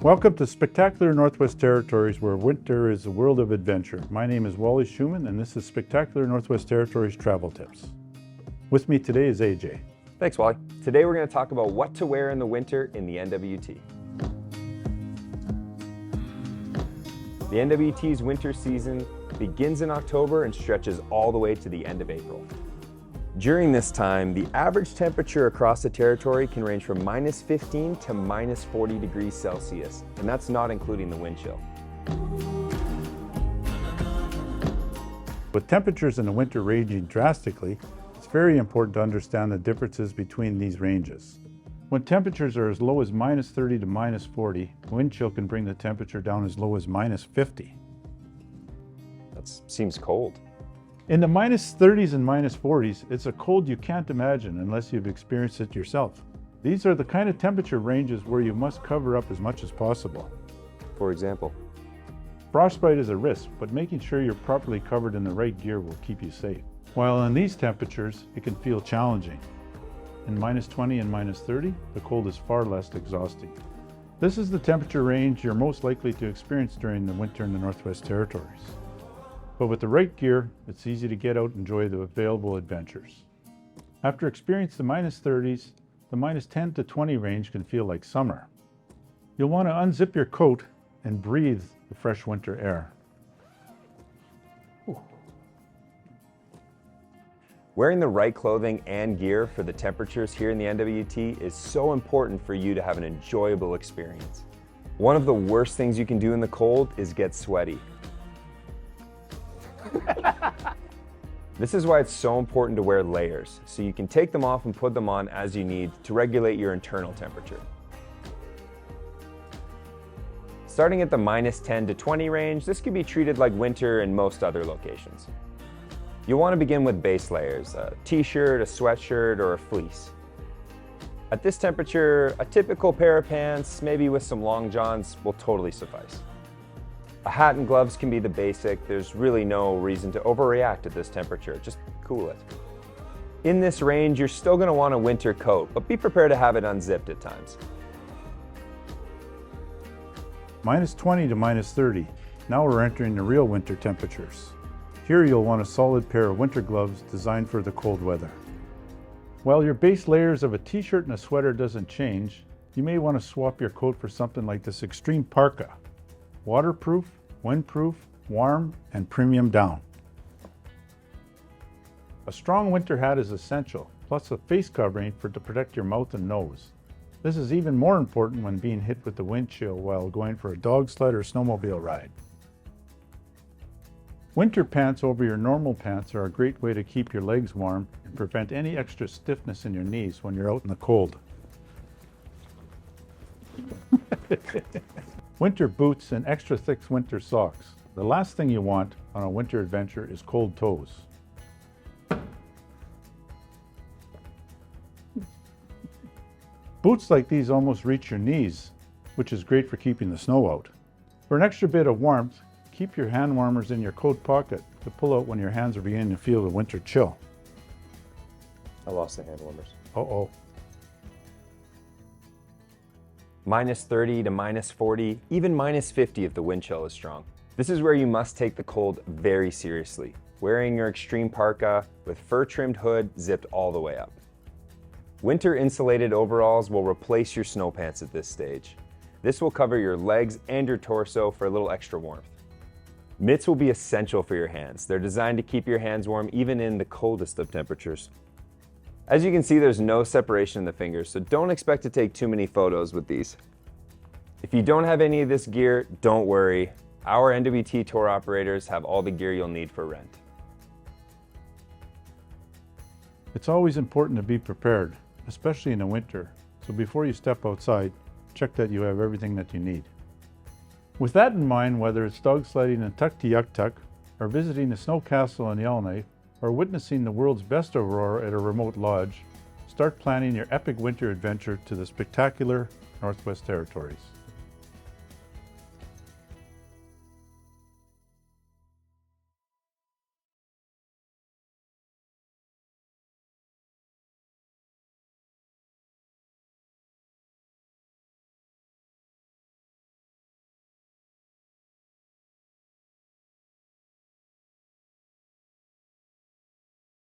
Welcome to Spectacular Northwest Territories, where winter is a world of adventure. My name is Wally Schumann, and this is Spectacular Northwest Territories Travel Tips. With me today is AJ. Thanks, Wally. Today we're going to talk about what to wear in the winter in the NWT. The NWT's winter season begins in October and stretches all the way to the end of April. During this time, the average temperature across the territory can range from -15 to -40 degrees Celsius, and that's not including the wind chill. With temperatures in the winter ranging drastically, it's very important to understand the differences between these ranges. When temperatures are as low as -30 to -40, wind chill can bring the temperature down as low as -50. That seems cold. In the -30s and -40s, it's a cold you can't imagine unless you've experienced it yourself. These are the kind of temperature ranges where you must cover up as much as possible. For example, Frostbite is a risk, but making sure you're properly covered in the right gear will keep you safe. While in these temperatures, it can feel challenging. In -20 and -30, the cold is far less exhausting. This is the temperature range you're most likely to experience during the winter in the Northwest Territories. But with the right gear, it's easy to get out and enjoy the available adventures. After experiencing the -30s, the -10 to 20 range can feel like summer. You'll want to unzip your coat and breathe the fresh winter air. wearing the right clothing and gear for the temperatures here in the NWT is so important for you to have an enjoyable experience. One of the worst things you can do in the cold is get sweaty. This is why it's so important to wear layers, so you can take them off and put them on as you need to regulate your internal temperature. Starting at the -10 to 20 range, this can be treated like winter in most other locations. You'll want to begin with base layers, a t-shirt, a sweatshirt, or a fleece. At this temperature, a typical pair of pants, maybe with some long johns, will totally suffice. A hat and gloves can be the basic. There's really no reason to overreact at this temperature, just cool it. In this range, you're still going to want a winter coat, but be prepared to have it unzipped at times. -20 to -30. Now we're entering the real winter temperatures. Here you'll want a solid pair of winter gloves designed for the cold weather. While your base layers of a t-shirt and a sweater doesn't change, you may want to swap your coat for something like this extreme parka. Waterproof, windproof, warm, and premium down. A strong winter hat is essential, plus a face covering to protect your mouth and nose. This is even more important when being hit with the wind chill while going for a dog sled or snowmobile ride. Winter pants over your normal pants are a great way to keep your legs warm and prevent any extra stiffness in your knees when you're out in the cold. Winter boots and extra thick winter socks. The last thing you want on a winter adventure is cold toes. Boots like these almost reach your knees, which is great for keeping the snow out. For an extra bit of warmth, keep your hand warmers in your coat pocket to pull out when your hands are beginning to feel the winter chill. I lost the hand warmers. Uh-oh. -30 to -40, even -50 if the wind chill is strong. This is where you must take the cold very seriously, wearing your extreme parka with fur-trimmed hood zipped all the way up. Winter insulated overalls will replace your snow pants at this stage. This will cover your legs and your torso for a little extra warmth. Mitts will be essential for your hands. They're designed to keep your hands warm even in the coldest of temperatures. As you can see, there's no separation in the fingers, so don't expect to take too many photos with these. If you don't have any of this gear, don't worry. Our NWT tour operators have all the gear you'll need for rent. It's always important to be prepared, especially in the winter, so before you step outside, check that you have everything that you need. With that in mind, whether it's dog sledding in Tuktoyaktuk, or visiting the snow castle in Yellowknife, or witnessing the world's best Aurora at a remote lodge, start planning your epic winter adventure to the spectacular Northwest Territories.